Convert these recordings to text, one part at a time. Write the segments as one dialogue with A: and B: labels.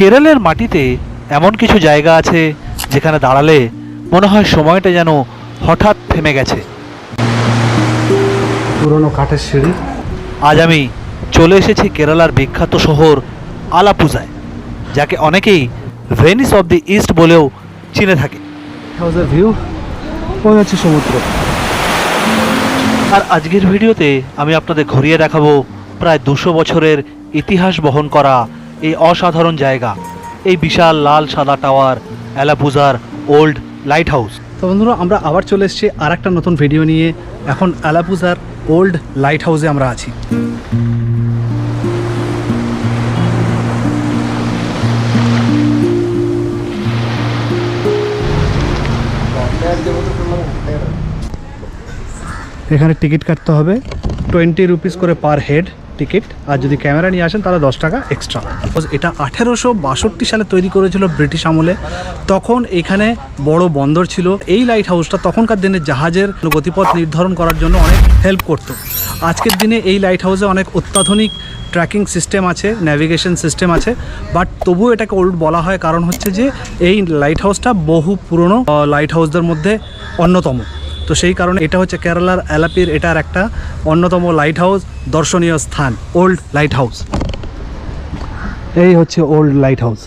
A: কেরলের মাটিতে এমন কিছু জায়গা আছে যেখানে দাঁড়ালে মনে হয় সময়টা যেন হঠাৎ থেমে গেছে।
B: পুরনো কাঠের সিঁড়ি।
A: আজ আমি চলে এসেছি কেরালার বিখ্যাত শহর আলাপুজায়, যাকে অনেকেই ভেনিস অব দি ইস্ট বলেও চিনে থাকে।
B: হাউসের ভিউ, ওই হচ্ছে সমুদ্র।
A: আর আজকের ভিডিওতে আমি আপনাদের ঘুরিয়ে দেখাবো প্রায় 200 বছরের ইতিহাস বহন করা এই অসাধারণ জায়গা, এই বিশাল লাল সাদা টাওয়ার আলাপুজার ওল্ড লাইট হাউস।
B: তো বন্ধুরা, আমরা আবার চলে এসেছি আর একটা নতুন ভিডিও নিয়ে। এখন আলাপুজার ওল্ড লাইট হাউসে আমরা আছি। এখানে টিকিট কাটতে হবে 20 রুপিস করে পার হেড টিকিট, আর যদি ক্যামেরা নিয়ে আসেন তাহলে 10 টাকা এক্সট্রা। এটা 1862 সালে তৈরি করেছিল ব্রিটিশ আমলে। তখন এখানে বড় বন্দর ছিল। এই লাইট হাউসটা তখনকার দিনে জাহাজের গতিপথ নির্ধারণ করার জন্য অনেক হেল্প করত। আজকের দিনে এই লাইট হাউসে অনেক অত্যাধুনিক ট্র্যাকিং সিস্টেম আছে, ন্যাভিগেশন সিস্টেম আছে, বাট তবুও এটাকে ওল্ড বলা হয় কারণ হচ্ছে যে এই লাইট হাউসটা বহু পুরনো লাইট হাউসদের মধ্যে অন্যতম। তো সেই কারণে এটা হচ্ছে কেরালার আলাপির এটার একটা অন্যতম লাইট হাউস, দর্শনীয় স্থান, ওল্ড লাইট হাউস। এই হচ্ছে ওল্ড লাইট হাউস।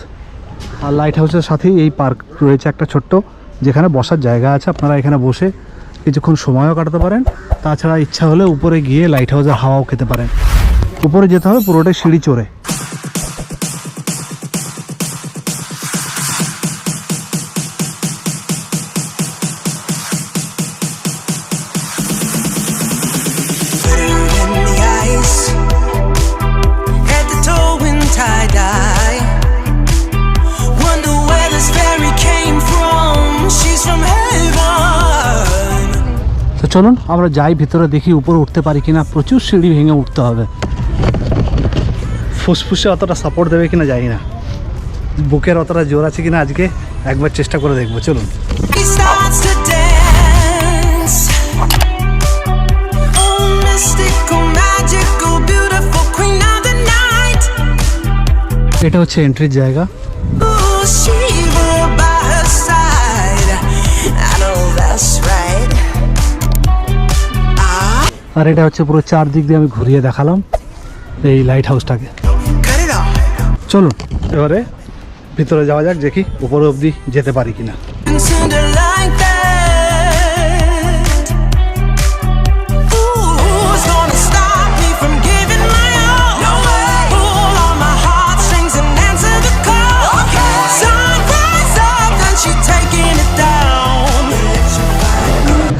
B: আর লাইট হাউসের সাথেই এই পার্ক রয়েছে একটা ছোট্ট, যেখানে বসার জায়গা আছে। আপনারা এখানে বসে কিছুক্ষণ সময়ও কাটাতে পারেন। তাছাড়া ইচ্ছা হলে উপরে গিয়ে লাইট হাউসের হাওয়াও খেতে পারেন। উপরে যেতে হবে পুরোটাই সিঁড়ি চড়ে। চলুন আমরা যাই ভিতরে, দেখি উপরে উঠতে পারি কিনা। প্রচুর সিঁড়ি ভেঙে উঠতে হবে। ফুসফুসে অতটা সাপোর্ট দেবে কিনা জানি না, বুকের অতটা জোর আছে কিনা আজকে একবার চেষ্টা করে দেখবো। চলুন। এটা হচ্ছে এন্ট্রির জায়গা। আর এটা হচ্ছে পুরো চারদিক দিয়ে আমি ঘুরিয়ে দেখালাম এই লাইট হাউসটাকে। চলুন এবারে ভিতরে যাওয়া যাক, দেখি উপরে অবধি যেতে পারি কিনা।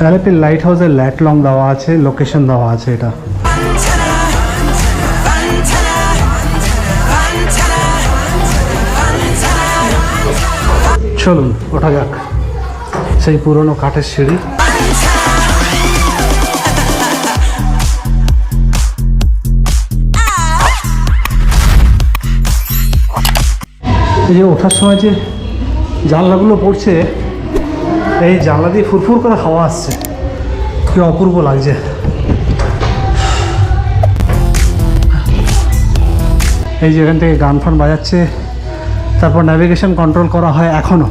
B: আলাপি লাইট হাউসের ল্যাট লং দেওয়া আছে, লোকেশন দেওয়া আছে। এটা চলুন ওঠা যাক। সেই পুরনো কাঠের সিঁড়ি। এই যে ওঠার সময় যে জানলাগুলো পড়ছে, এই জানলা দিয়ে ফুরফুর করে হাওয়া আসছে, কি অপূর্ব লাগছে। এই যে এখান থেকে গান ফান বাজাচ্ছে, তারপর ন্যাভিগেশন কন্ট্রোল করা হয় এখনও।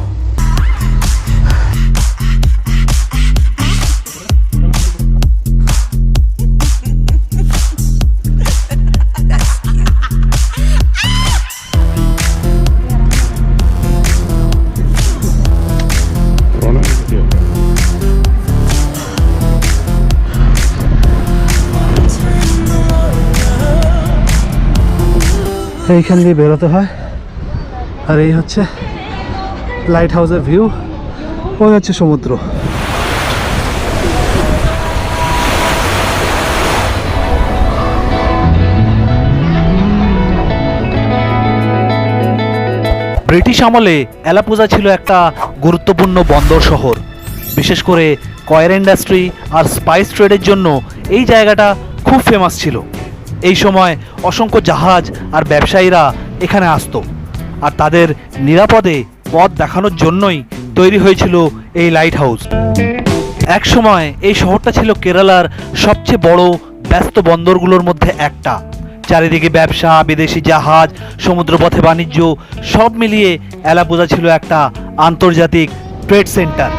B: এইখান দিয়ে বেরোতে হয়। আর এই হচ্ছে লাইট হাউসের ভিউ, ওই হচ্ছে সমুদ্র।
A: ব্রিটিশ আমলে আলাপুজা ছিল একটা গুরুত্বপূর্ণ বন্দর শহর। বিশেষ করে কয়ের ইন্ডাস্ট্রি আর স্পাইস ট্রেডের জন্য এই জায়গাটা খুব ফেমাস ছিল। এই সময় অসংখ্য জাহাজ আর ব্যবসায়ীরা এখানে আসতো, আর তাদের নিরাপদে পথ দেখানোর জন্যই তৈরি হয়েছিল এই লাইট হাউস। এক সময় এই শহরটা ছিল কেরালার সবচেয়ে বড় ব্যস্ত বন্দরগুলোর মধ্যে একটা। চারিদিকে ব্যবসা, বিদেশি জাহাজ, সমুদ্রপথে বাণিজ্য, সব মিলিয়ে অ্যালাপুজা ছিল একটা আন্তর্জাতিক ট্রেড সেন্টার।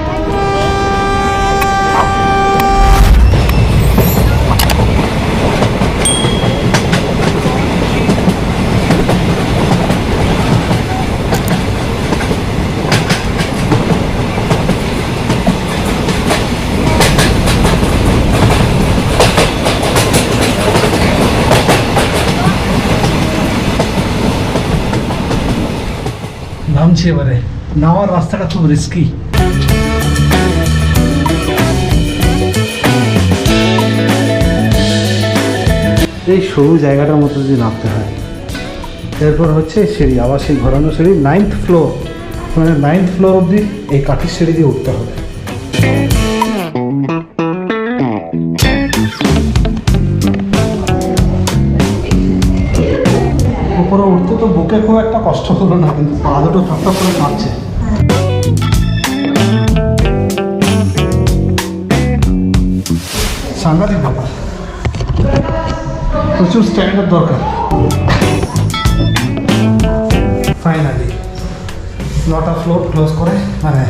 B: নামছি এবারে, নামার রাস্তাটা খুব রিস্কি। এই সরু জায়গাটার মধ্যে দিয়ে নামতে হয়, এরপর হচ্ছে সিঁড়ি, আবার সেই ঘোরানো সিঁড়ি, 9th ফ্লোর, মানে 9th ফ্লোর অবধি এই কাঠের সিঁড়ি দিয়ে উঠতে হবে। উপরে উঠতে তো বুকে খুব একটা কষ্ট হলো না, কিন্তু পা দুটো থরথর করে কাঁপছে। সাংঘাতিক ব্যাপার, প্রচুর স্ট্যান্ডার্ড দরকার। ফাইনালি নটা ফ্লোর ক্লোজ করে মানে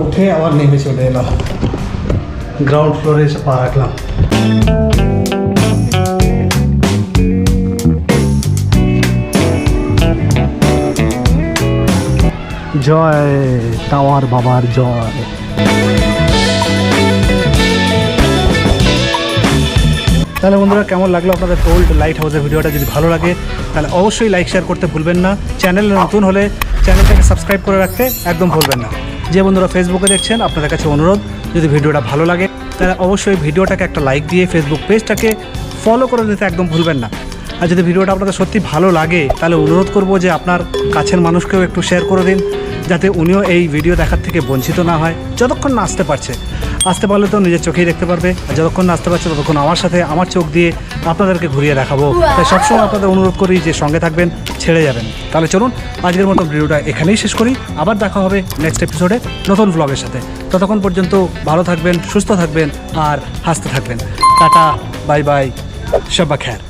B: উঠে আবার নেমে চলে এলাম, গ্রাউন্ড ফ্লোরে এসে পা রাখলাম। জয় টাওয়ার বাবার জয়। তাহলে বন্ধুরা, কেমন লাগলো আপনাদের ওল্ড লাইট হাউসের ভিডিওটা? যদি ভালো লাগে তাহলে অবশ্যই লাইক শেয়ার করতে ভুলবেন না। চ্যানেলে নতুন হলে চ্যানেলটাকে সাবস্ক্রাইব করে রাখতে একদম ভুলবেন না। যে বন্ধুরা ফেসবুকে দেখছেন, আপনাদের কাছে অনুরোধ, যদি ভিডিওটা ভালো লাগে তাহলে অবশ্যই ভিডিওটাকে একটা লাইক দিয়ে ফেসবুক পেজটাকে ফলো করে দিতে একদম ভুলবেন না। আর যদি ভিডিওটা আপনাদের সত্যি ভালো লাগে তাহলে অনুরোধ করব যে আপনার কাছের মানুষকেও একটু শেয়ার করে দিন, যাতে উনিও এই ভিডিও দেখার থেকে বঞ্চিত না হয়। যতক্ষণ না আসতে পারছে, আসতে পারলে তো নিজের চোখেই দেখতে পারবে, আর যতক্ষণ না আসতে পারছে ততক্ষণ আমার সাথে আমার চোখ দিয়ে আপনাদেরকে ঘুরিয়ে দেখাবো। তাই সবসময় আপনাদের অনুরোধ করি যে সঙ্গে থাকবেন, ছেড়ে যাবেন। তাহলে চলুন আজকের মতো ভিডিওটা এখানেই শেষ করি। আবার দেখা হবে নেক্সট এপিসোডে নতুন ব্লগের সাথে। ততক্ষণ পর্যন্ত ভালো থাকবেন, সুস্থ থাকবেন আর হাসতে থাকবেন। টাটা, বাই বাই, শব্বা খ্যার।